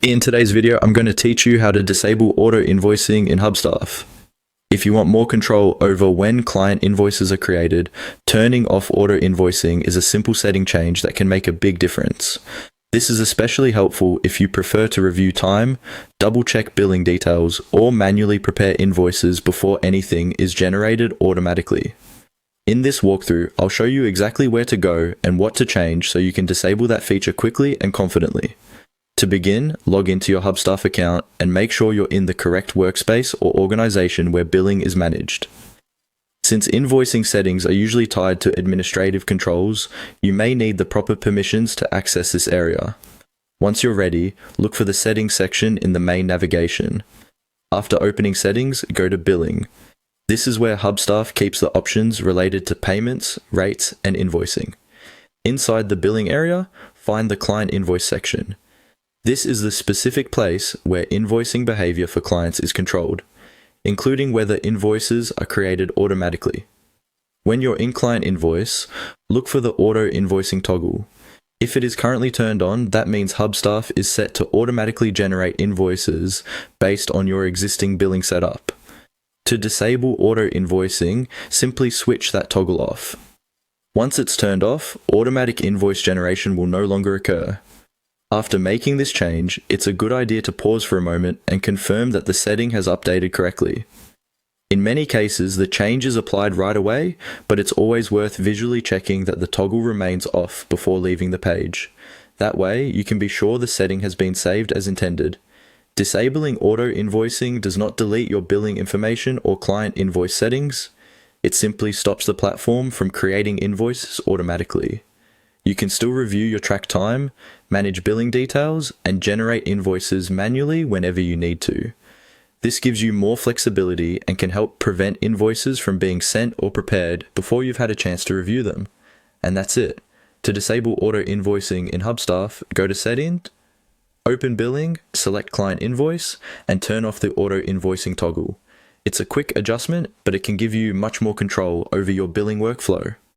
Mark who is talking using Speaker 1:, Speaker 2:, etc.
Speaker 1: In today's video, I'm going to teach you how to disable auto invoicing in Hubstaff. If you want more control over when client invoices are created, turning off auto invoicing is a simple setting change that can make a big difference. This is especially helpful if you prefer to review time, double-check billing details, or manually prepare invoices before anything is generated automatically. In this walkthrough, I'll show you exactly where to go and what to change so you can disable that feature quickly and confidently. To begin, log into your Hubstaff account and make sure you're in the correct workspace or organization where billing is managed. Since invoicing settings are usually tied to administrative controls, you may need the proper permissions to access this area. Once you're ready, look for the Settings section in the main navigation. After opening Settings, go to Billing. This is where Hubstaff keeps the options related to payments, rates, and invoicing. Inside the billing area, find the Client Invoice section. This is the specific place where invoicing behavior for clients is controlled, including whether invoices are created automatically. When you're in Client Invoice, look for the Auto Invoicing toggle. If it is currently turned on, that means Hubstaff is set to automatically generate invoices based on your existing billing setup. To disable auto invoicing, simply switch that toggle off. Once it's turned off, automatic invoice generation will no longer occur. After making this change, it's a good idea to pause for a moment and confirm that the setting has updated correctly. In many cases, the change is applied right away, but it's always worth visually checking that the toggle remains off before leaving the page. That way, you can be sure the setting has been saved as intended. Disabling auto invoicing does not delete your billing information or client invoice settings. It simply stops the platform from creating invoices automatically. You can still review your track time, manage billing details, and generate invoices manually whenever you need to. This gives you more flexibility and can help prevent invoices from being sent or prepared before you've had a chance to review them. And that's it. To disable auto invoicing in Hubstaff, go to Settings, open Billing, select Client Invoice, and turn off the auto invoicing toggle. It's a quick adjustment, but it can give you much more control over your billing workflow.